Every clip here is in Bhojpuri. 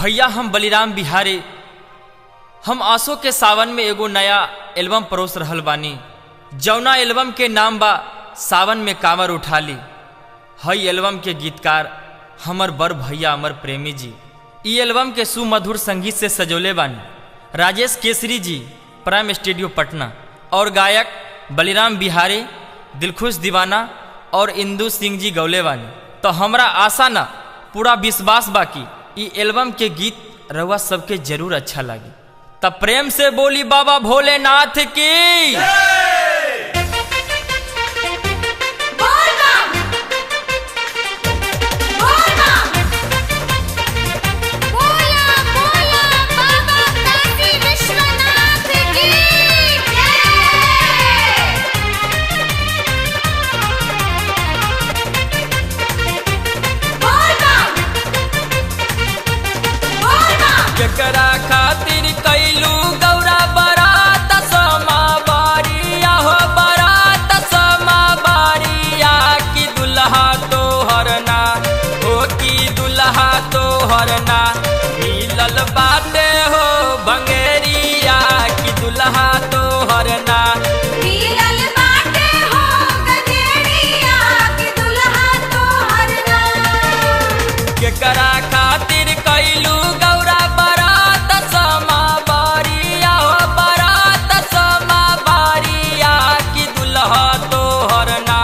भैया हम बलिराम बिहारी हम आसो के सावन में एगो नया एल्बम परोस रहल बानी। जौना एल्बम के नाम बा सावन में कांवर उठा ली। हई एल्बम के गीतकार हमर बड़ भैया अमर प्रेमी जी। ई एल्बम के सुमधुर संगीत से सजोले बानी राजेश केसरी जी, प्राइम स्टूडियो पटना, और गायक बलिराम बिहारी, दिलखुश दीवाना और इंदू सिंह जी गौले बानी। तो हमरा आशा ना पूरा विश्वास बाकी ई एल्बम के गीत रउआ सबके जरूर अच्छा लगी। तब प्रेम से बोली बाबा भोलेनाथ की। केकरा खातिर कैलू गौरा बरात समा बारिया हो, बरात समा बारिया की दुल्हा तो हरना हो, की दुल्हा तो हरना मिलल बाटे हो बंगेरिया की दुल्हा तो हरना मिलल बाटे हो गंगेरिया की दुल्हा तो हरना। केकरा खातिर कैलू गौरा बरात समा बारिया हो, बरात समा बारिया की दुल्हा तो हरना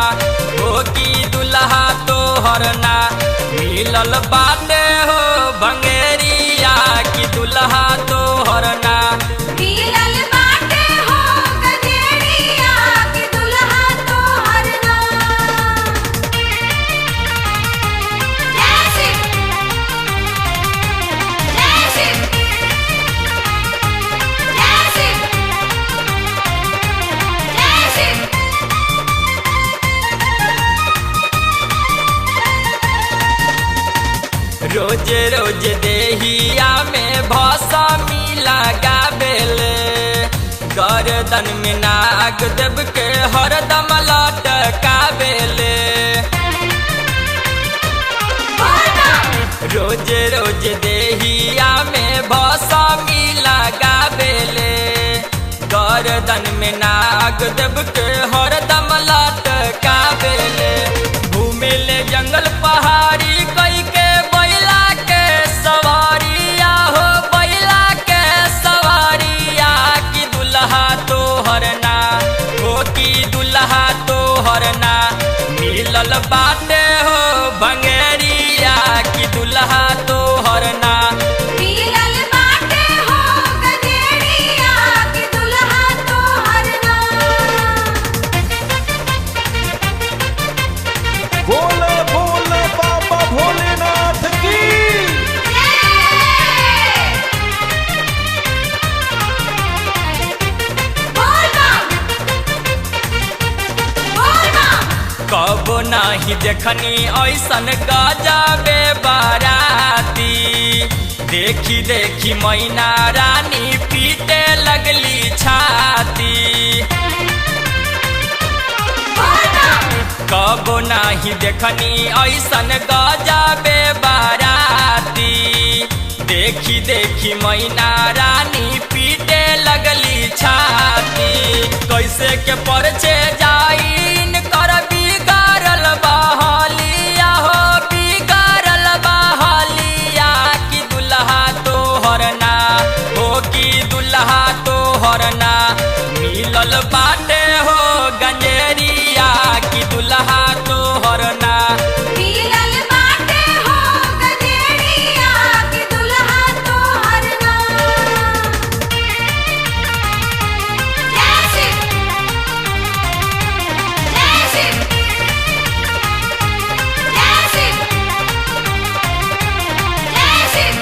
हो, की दुल्हा तो हरना मिलल बाटे हो बंगेरिया की दुल्हा तो हरना मिलल बाटे हो गंगेरिया की दुल्हा तो हरना। जय शिव जय शिव जय शिव जय शिव। रोज रोज देहिया में भौसमी लगावेले, गर्दन में नाग देव के हरदम लटकावेले। रोज रोज देहिया में भौसमी लगावेले, गर्दन में नाग देव के हरदम लटकावेले। घूमेले जंगल पहाड़ी कई के बैला के सवारिया हो, बैला के सवारिया की दुल्हा तो हरना हो, की दुल्हा तो हरना मिलल बाटे हो बंगेरिया की दुल्हा तो हरना मिलल बाटे हो गंगेरिया की दुल्हा तो हरना। बोले बोले बाबा भोलेनाथ की। कब नाही देखनी ऐसन गजबे बाराती, देखी देखी मैना रानी पीटे लगली छाती। कब नाही देखनी ऐसन गजबे बाराती, देखी देखी मैना रानी पीटे लगली छाती। कैसे के परचे जाइन कर बिगाड़ल बहलिया हो, बिगाड़ल बहलिया की दुल्हा तो हरना हो, की दुल्हा तो हरना मिलल बाटे हो गंजेरिया की दुल्हा तो हरना मिलल बाटे हो गंगेरिया की दुल्हा तो हरना। जय शिव जय शिव जय शिव जय शिव।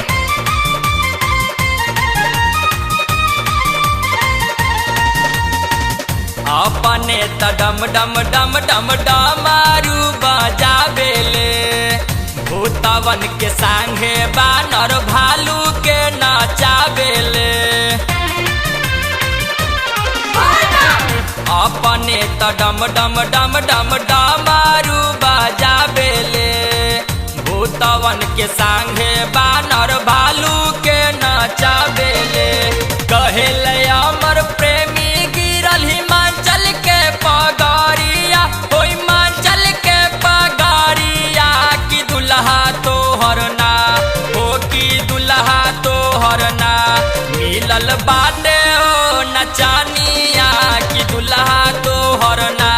अपने त डम डम डम डम डमारू बजावेले, भूतवन के संगे बानर भालू के नचावेले। अपने त डम डम डम डम डमारू बजावेले, भूतवन के संगे बानर भालू हरना मिलल बाटे हो नचानिया की दुल्हा तो हरना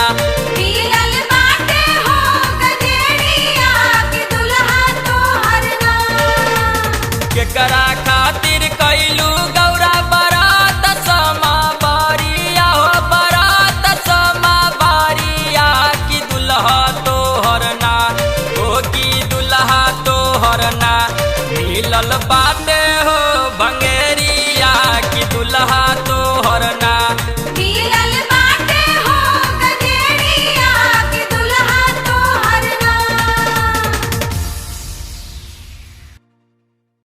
मिलल बाटे हो गजेड़िया कि दुल्हा तोहर ना। केकरा खातिर कैलू गौरा बरात समा बारिया हो बरात समा बारिया की दुल्हा तो हरना ओ की दुल्हा तो हरना मिलल बाटे हो भंगेरिया की दुल्हा तो हरना